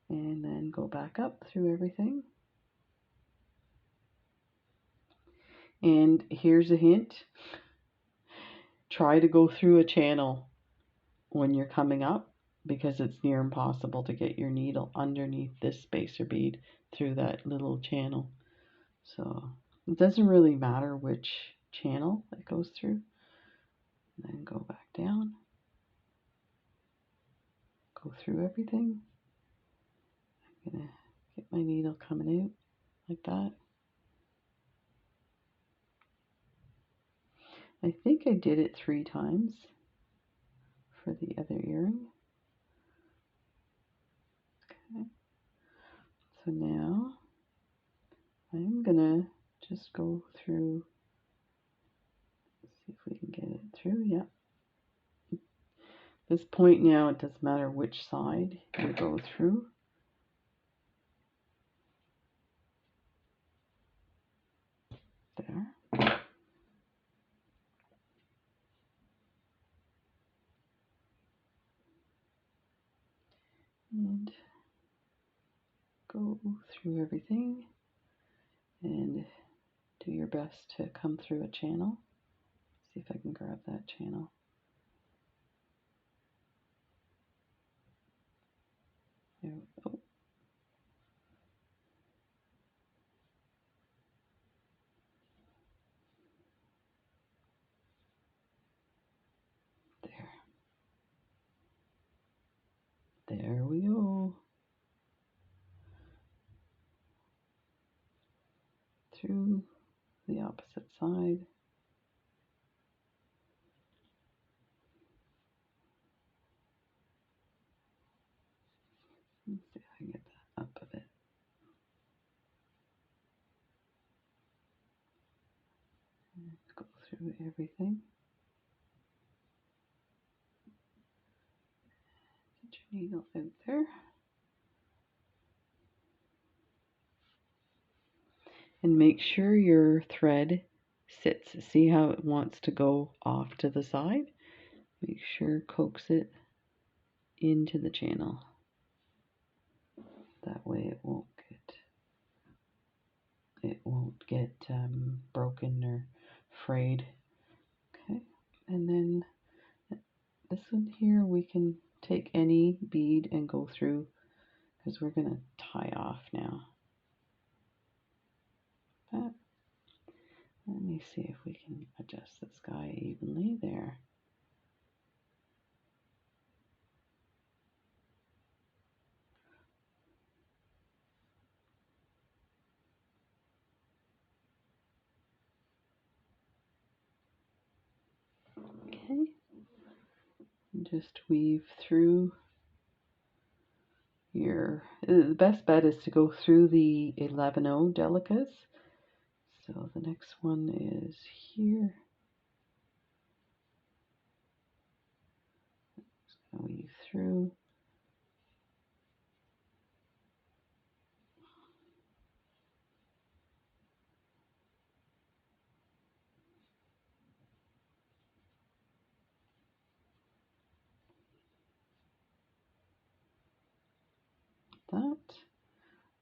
and then go back up through everything. And here's a hint: try to go through a channel when you're coming up, because it's near impossible to get your needle underneath this spacer bead through that little channel. So it doesn't really matter which channel it goes through. And then go back down, go through everything. I'm gonna get my needle coming out like that. I think I did it 3 times for the other earring. Okay, so now I'm gonna just go through, see if we can get it through. Yeah. This point now, it doesn't matter which side you go through. There. And go through everything and do your best to come through a channel. See if I can grab that channel. There we go. There we go. Through the opposite side. Let's see if I can get that up a bit. Go through everything. Get your needle out there. And make sure your thread sits. See how it wants to go off to the side? Make sure coax it into the channel. That way it won't get broken or frayed. Okay, and then this one here we can take any bead and go through because we're gonna tie off now. That. Let me see if we can adjust this guy evenly there. Okay, and just weave through your, the best bet is to go through the 11-0 delicates. So the next one is here. Just gonna weave through. That.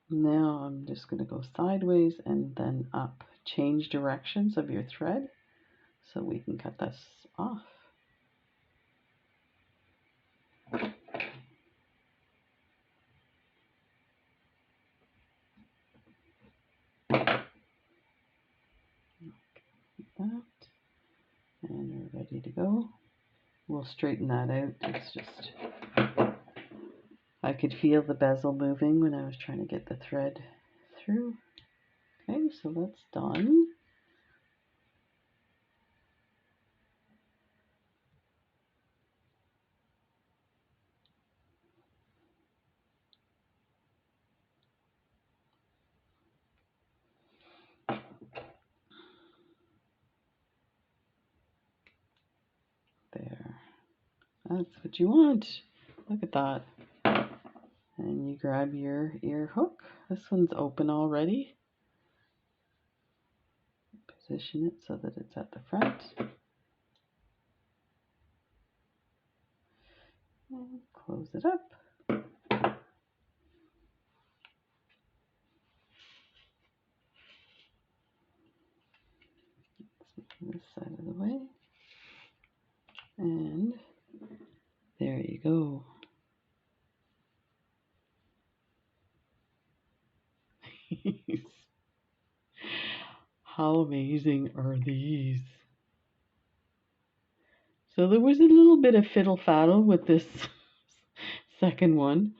Now I'm just going to go sideways and then up. Change directions of your thread so we can cut this off. That. And we're ready to go. We'll straighten that out. It's just, I could feel the bezel moving when I was trying to get the thread through. Okay, so that's done. There. That's what you want. Look at that. And you grab your ear hook. This one's open already. Position it so that it's at the front. And close it up. Let's move this side of the way. And there you go. How amazing are these? So there was a little bit of fiddle faddle with this second one.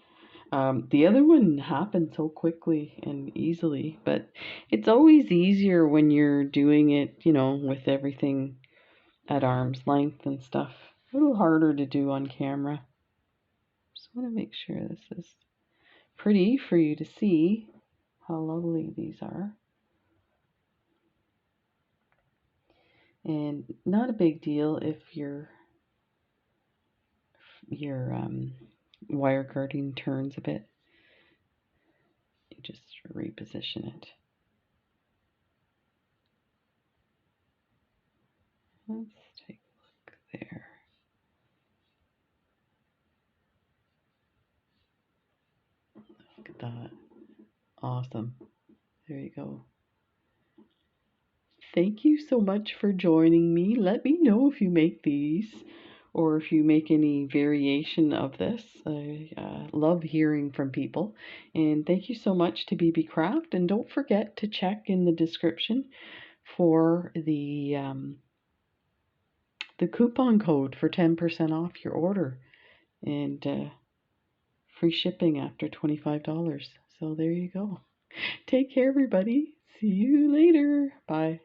The other one happened so quickly and easily, but it's always easier when you're doing it, you know, with everything at arm's length and stuff. A little harder to do on camera. Just want to make sure this is pretty for you to see how lovely these are. And not a big deal if your wire guarding turns a bit. You just reposition it. Let's take a look there. Look at that. Awesome. There you go. Thank you so much for joining me. Let me know if you make these or if you make any variation of this. I love hearing from people. And thank you so much to Beebeecraft. And don't forget to check in the description for the coupon code for 10% off your order and free shipping after $25. So there you go. Take care, everybody. See you later. Bye.